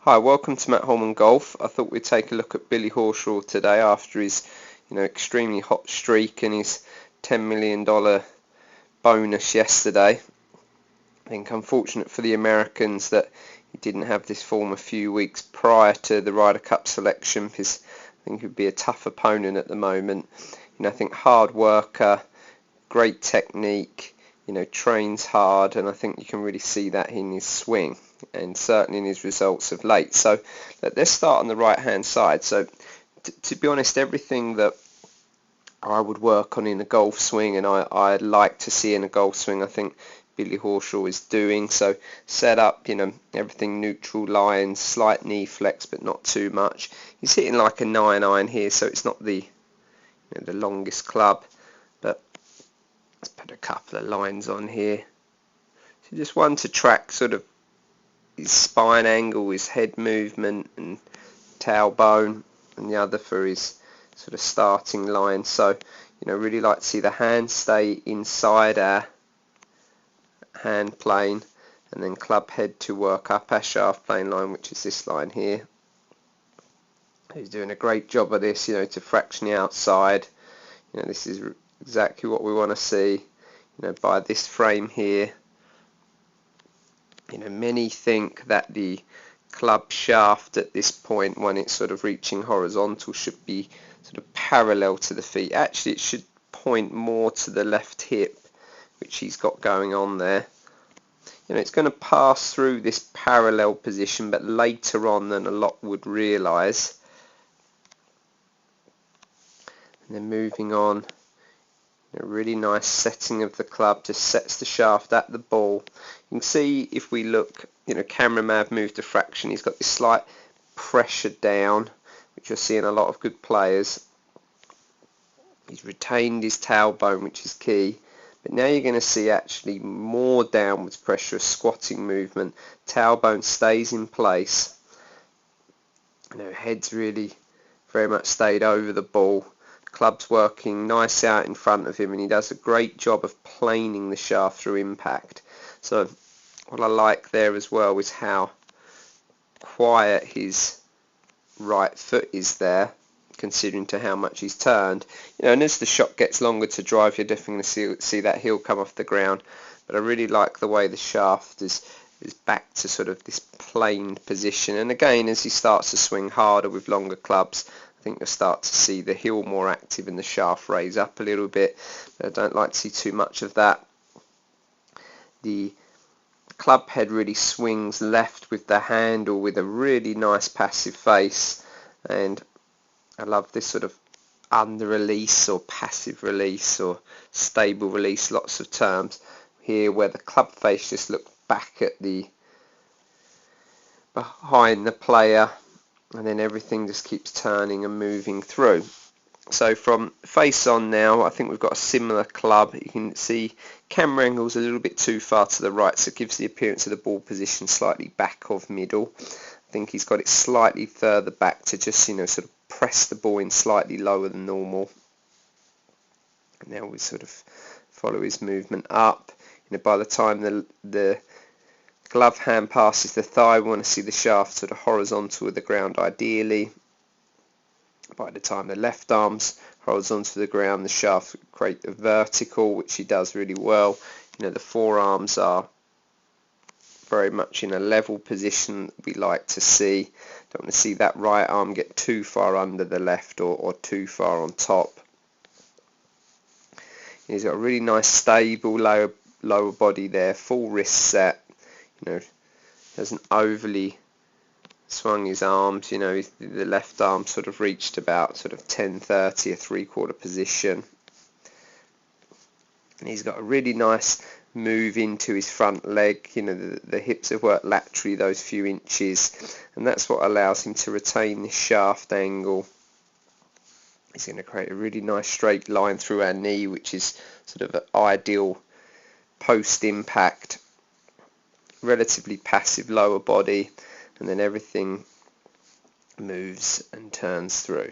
Hi, welcome to Matt Holman Golf. I thought we'd take a look at Billy Horschel today after his, extremely hot streak and his $10 million bonus yesterday. I think unfortunate for the Americans that he didn't have this form a few weeks prior to the Ryder Cup selection, because I think he'd be a tough opponent at the moment. I think hard worker, great technique, trains hard, and I think you can really see that in his swing and certainly in his results of late. So let's start on the right hand side. So to be honest, everything that I would work on in a golf swing and I'd like to see in a golf swing, I think Billy Horschel is doing. So set up, everything neutral lines, slight knee flex but not too much. He's hitting like a 9-iron here, so it's not the the longest club, but let's put a couple of lines on here. So just one to track sort of his spine angle, his head movement and tailbone, and the other for his sort of starting line. So really like to see the hand stay inside our hand plane and then club head to work up our shaft plane line, which is this line here. He's doing a great job of this, to fraction the outside. This is exactly what we want to see, by this frame here. Many think that the club shaft at this point, when it's sort of reaching horizontal, should be sort of parallel to the feet. Actually, it should point more to the left hip, which he's got going on there. It's going to pass through this parallel position, but later on than a lot would realise. And then moving on, a really nice setting of the club, just sets the shaft at the ball. You can see if we look, camera may have moved a fraction. He's got this slight pressure down, which you'll see in a lot of good players. He's retained his tailbone, which is key. But now you're going to see actually more downwards pressure, a squatting movement. Tailbone stays in place. Head's really very much stayed over the ball. Club's working nice out in front of him, and he does a great job of planing the shaft through impact. So what I like there as well is how quiet his right foot is there, considering to how much he's turned. And as the shot gets longer to drive, you're definitely going to see that heel come off the ground. But I really like the way the shaft is back to sort of this planed position. And again, as he starts to swing harder with longer clubs, I think you'll start to see the heel more active and the shaft raise up a little bit. I don't like to see too much of that. The club head really swings left with the handle with a really nice passive face, and I love this sort of under release or passive release or stable release, lots of terms here, where the club face just looks back at the behind the player, and then everything just keeps turning and moving through. So from face on now, I think we've got a similar club. You can see camera angle's a little bit too far to the right, so it gives the appearance of the ball position slightly back of middle. I think he's got it slightly further back to just, sort of press the ball in slightly lower than normal. And now we sort of follow his movement up. By the time the glove hand passes the thigh, we want to see the shaft sort of horizontal with the ground ideally. By the time the left arm's horizontal to the ground, the shaft create a vertical, which he does really well. The forearms are very much in a level position that we like to see. Don't want to see that right arm get too far under the left or too far on top. He's got a really nice stable lower body there, full wrist set. Hasn't overly swung his arms. The left arm sort of reached about sort of 10-30, a three-quarter position. And he's got a really nice move into his front leg. The hips have worked laterally those few inches, and that's what allows him to retain this shaft angle. He's going to create a really nice straight line through our knee, which is sort of an ideal post-impact, relatively passive lower body, and then everything moves and turns through.